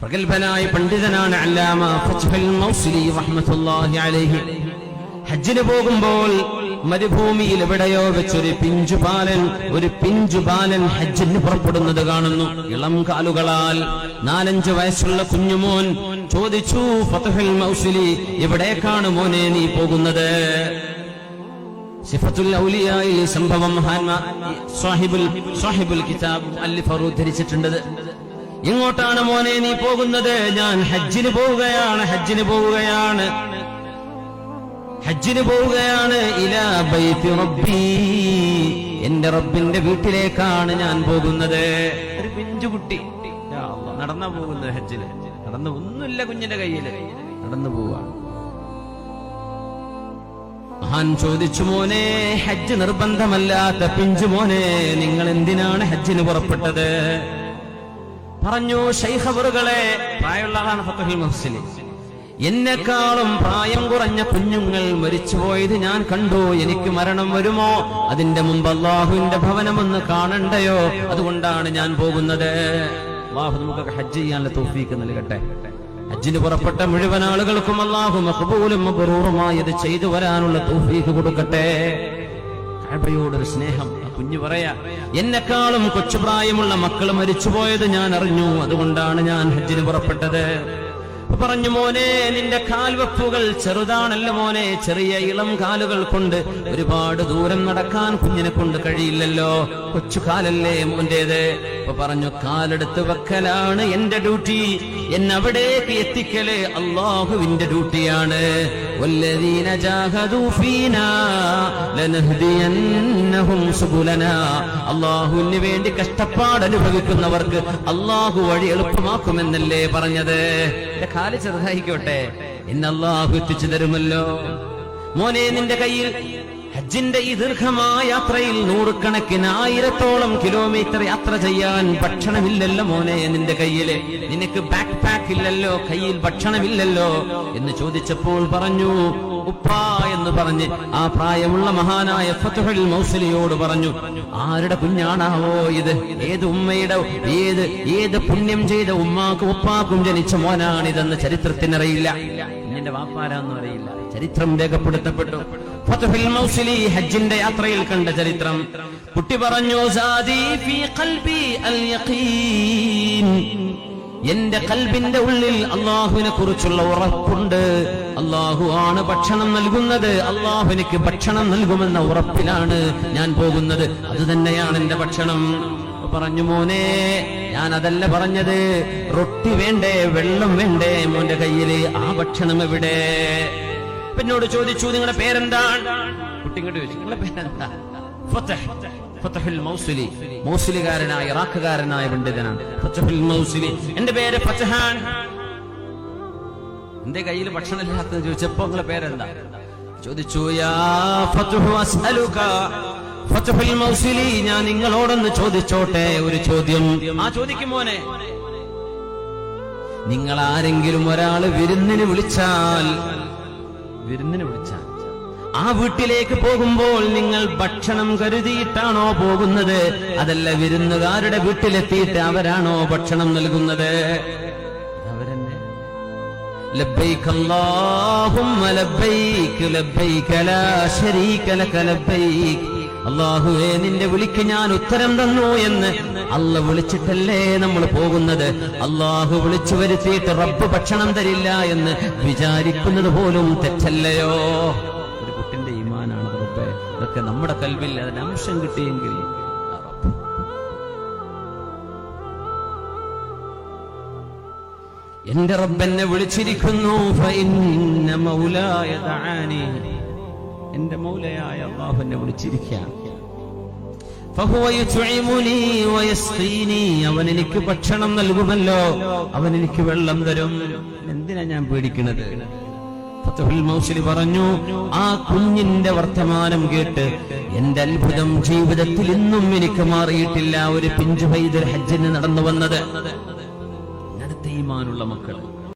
പ്രഗൽഭനായ പണ്ഡിതനാണ് അല്ലാമ ഫത്ഹുൽ മൗസിലി റഹ്മത്തുള്ളാഹി അലൈഹി. ഹജ്ജിന് പോകുമ്പോൾ മരുഭൂമിയിൽ എവിടെയോ വെച്ചൊരു പിഞ്ചുബാലൻ ഹജ്ജിന് പുറപ്പെടുന്നത് കാണുന്നു. ഇളം കാലുകളാൽ 4-5 വയസ്സുള്ള കുഞ്ഞുമോൻ ചോദിച്ചു, ഫത്ഹുൽ മൗസിലി, എവിടേക്കാണ് മോനെ നീ പോകുന്നത്? സിഫത്തുൽ ഔലിയായിൽ സംഭവം സാഹിബുൽ കിതാബ് അല്ലിഫർ ഉദ്ധരിച്ചിട്ടുണ്ട്. എങ്ങോട്ടാണ് മോനെ നീ പോകുന്നത്? ഞാൻ ഹജ്ജിന് പോവുകയാണ് ഇലാ ബൈതി റബ്ബി, എന്റെ റബ്ബിന്റെ വീട്ടിലേക്കാണ് ഞാൻ പോകുന്നത്. ഒരു പിഞ്ചുകുട്ടി നടന്നാ പോകുന്നത് ഹജ്ജിന്. ഒന്നുമില്ല കുഞ്ഞിന്റെ കയ്യില്, നടന്നു പോവാണ്. മഹാൻ ചോദിച്ചു, മോനെ, ഹജ്ജ് നിർബന്ധമല്ലാത്ത പിഞ്ചുമോനെ, നിങ്ങൾ എന്തിനാണ് ഹജ്ജിന് പുറപ്പെട്ടത്? പറഞ്ഞു, ശൈഖ് അവറുകളെ, പ്രായമുള്ളതാണ് ഫത്ഹുൽ മൗസിലി, എന്നെക്കാളും പ്രായം കുറഞ്ഞ കുഞ്ഞുങ്ങൾ മരിച്ചുപോയത് ഞാൻ കണ്ടു. എനിക്ക് മരണം വരുമോ? അതിന്റെ മുമ്പ് അള്ളാഹുവിന്റെ ഭവനമൊന്ന് കാണണ്ടയോ? അതുകൊണ്ടാണ് ഞാൻ പോകുന്നത്. അള്ളാഹു നമുക്കൊക്കെ ഹജ്ജ് ചെയ്യാനുള്ള തൗഫീഖ് നൽകട്ടെ. ഹജ്ജിന് പുറപ്പെട്ട മുഴുവൻ ആളുകൾക്കും അള്ളാഹു മഖ്ബൂലും മബ്റൂറുമായത് ചെയ്തു വരാനുള്ള തൗഫീഖ് കൊടുക്കട്ടെ. കഅബയോടൊരു സ്നേഹം. കുഞ്ഞു പറയാ, എന്നെക്കാളും കൊച്ചുപ്രായമുള്ള മക്കൾ മരിച്ചുപോയത് ഞാൻ അറിഞ്ഞു, അതുകൊണ്ടാണ് ഞാൻ ഹജ്ജിന് പുറപ്പെട്ടത്. പറഞ്ഞു, മോനെ, നിന്റെ കാൽവെപ്പുകൾ ചെറുതാണല്ലോ മോനെ, ചെറിയ ഇളം കാലുകൾ കൊണ്ട് ഒരുപാട് ദൂരം നടക്കാൻ കുഞ്ഞിനെ കൊണ്ട് കഴിയില്ലല്ലോ, കൊച്ചു കാലല്ലേ മോന്റേത്. അപ്പൊ പറഞ്ഞു, കാലെടുത്ത് വെക്കലാണ് എന്റെ ഡ്യൂട്ടി, എന്നവിടേക്ക് എത്തിക്കല് അള്ളാഹുവിന്റെ ഡ്യൂട്ടിയാണ്. വല്ലദീന ജാഹദൂ ഫീനാ ലനഹ്ദിയന്നഹും സുബുലനാ, അള്ളാഹുവിന് വേണ്ടി കഷ്ടപ്പാട് അനുഭവിക്കുന്നവർക്ക് അള്ളാഹു വഴി എളുപ്പമാക്കുമെന്നല്ലേ പറഞ്ഞത്. കാല് ചെറുതായിക്കോട്ടെ, ഇന്ന് അള്ളാഹു എത്തിച്ചു തരുമല്ലോ. മോനെ, നിന്റെ കയ്യിൽ ഹജ്ജിന്റെ ഈ ദീർഘമായ യാത്രയിൽ 100കണക്കിന് 1000-ഓളം കിലോമീറ്റർ യാത്ര ചെയ്യാൻ ഭക്ഷണമില്ലല്ലോ മോനെ നിന്റെ കയ്യില്. നിനക്ക് ബാക്ക് പാക്ക് ഇല്ലല്ലോ, കയ്യിൽ ഭക്ഷണമില്ലല്ലോ എന്ന് ചോദിച്ചപ്പോൾ പറഞ്ഞു, ഉപ്പാ എന്ന് പറഞ്ഞ് ആ പ്രായമുള്ള മഹാനായ ഫത്ഹുൽ മൗസിലിയോട് പറഞ്ഞു, ആരുടെ കുഞ്ഞാണാവോ ഇത്? ഏത് ഉമ്മയുടെ, ഏത് പുണ്യം ചെയ്ത ഉമ്മാക്കും ഉപ്പാക്കും ജനിച്ച മോനാണിതെന്ന് ചരിത്രത്തിനറിയില്ല. കുഞ്ഞിന്റെ വാപ്പാരാന്നും അറിയില്ല. ചരിത്രം രേഖപ്പെടുത്തപ്പെട്ടു. ഫത്ഹുൽ മൗസിലി ഹജ്ജിന്റെ യാത്രയിൽ കണ്ട ചരിത്രം. കുട്ടി പറഞ്ഞു, സാദി ഫീ ഖൽബി അൽ യഖീൻ, എന്റെ കൽബിന്റെ ഉള്ളിൽ അള്ളാഹുവിനെ കുറിച്ചുള്ള ഉറപ്പുണ്ട്. അള്ളാഹു ആണ് ഭക്ഷണം നൽകുന്നത്, അള്ളാഹു എനിക്ക് ഭക്ഷണം നൽകുമെന്ന ഉറപ്പിലാണ് ഞാൻ പോകുന്നത്. അത് തന്നെയാണ് എന്റെ ഭക്ഷണം. പറഞ്ഞു, മോനെ, ഞാൻ അതല്ല പറഞ്ഞത്, റൊട്ടി വേണ്ടേ, വെള്ളം വേണ്ടേ മോന്റെ കയ്യില്? ആ ഭക്ഷണം എവിടെ? എന്നോട് ചോദിച്ചു, നിങ്ങളുടെ പേരെന്താണ്? കുട്ടി ഇങ്ങോട്ട് ചോദിച്ചു, നിങ്ങളുടെ പേരെന്താ? ഫത്ഹുൽ മൗസിലി, മൗസിലികാരനായ ഇറാഖുകാരനായ പണ്ഡിതനാണ് ഫത്ഹുൽ മൗസിലി. എന്റെ പേര് ഫത്ഹാൻ. എന്റെ കയ്യിൽ ഭക്ഷണമില്ലാത്തത് ചോദിച്ചപ്പോ നിങ്ങളുടെ പേരെന്താ ചോദിച്ചു. യാ ഫത്ഹു അസ്അലുക ഫത്ഹുൽ മൗസിലി, ഞാൻ നിങ്ങളോടൊന്ന് ചോദിച്ചോട്ടെ ഒരു ചോദ്യം. ആ ചോദിക്കും മോനെ. നിങ്ങൾ ആരെങ്കിലും ഒരാള് വിരുന്നിന് വിളിച്ചാൽ ആ വീട്ടിലേക്ക് പോകുമ്പോൾ നിങ്ങൾ ഭക്ഷണം കരുതിയിട്ടാണോ പോകുന്നത്? അതല്ല വിരുന്നുകാരുടെ വീട്ടിലെത്തിയിട്ട് അവരാണോ ഭക്ഷണം നൽകുന്നത്? അവരെന്നെ. ലബ്ബൈക അല്ലാഹുമ്മ ലബ്ബൈക ലബ്ബൈക ലാ ശരീക ലക ലബ്ബൈക, അല്ലാഹുവേ, നിന്റെ വിളിക്ക് ഞാൻ ഉത്തരം തന്നു എന്ന് അല്ല വിളിച്ചിട്ടല്ലേ നമ്മൾ പോകുന്നത്. അള്ളാഹു വിളിച്ചു വരുത്തിയിട്ട് റബ്ബ് ഭക്ഷണം തരില്ല എന്ന് വിചാരിക്കുന്നത് പോലും തെറ്റല്ലയോ? ഒരു കുട്ടിന്റെ ഈമാനാണ് റബ്ബേ. ഇതൊക്കെ നമ്മുടെ കൽബിൽ അതിന് അംശം കിട്ടിയെങ്കിൽ എന്റെ റബ്ബെന്നെ വിളിച്ചിരിക്കുന്നു. ഫഇന്ന മൗലായ ദഅാനി, എന്റെ മൗലയായ അല്ലാഹു എന്നെ വിളിച്ചിരിക്കുകയാണ്. ഫഹുവ യുത്ഇമുനി വയസ്ഖീനി, അവൻ എനിക്ക് ഭക്ഷണം നൽകുമല്ലോ, അവൻ എനിക്ക് വെള്ളം തരും. എന്തിനാ ഞാൻ പേടിക്കുന്നത്? ഫത്ഹുൽ മൗസിലി പറഞ്ഞു, ആ കുഞ്ഞിന്റെ വർത്തമാനം കേട്ട് എന്റെ അത്ഭുതം ജീവിതത്തിൽ ഇന്നും എനിക്ക് മാറിയിട്ടില്ല. ഒരു പിഞ്ചു പൈതൽ ഹജ്ജിന് നടന്നു വന്നത്. അങ്ങനത്തെ ഈമാനുള്ള മക്കൾ.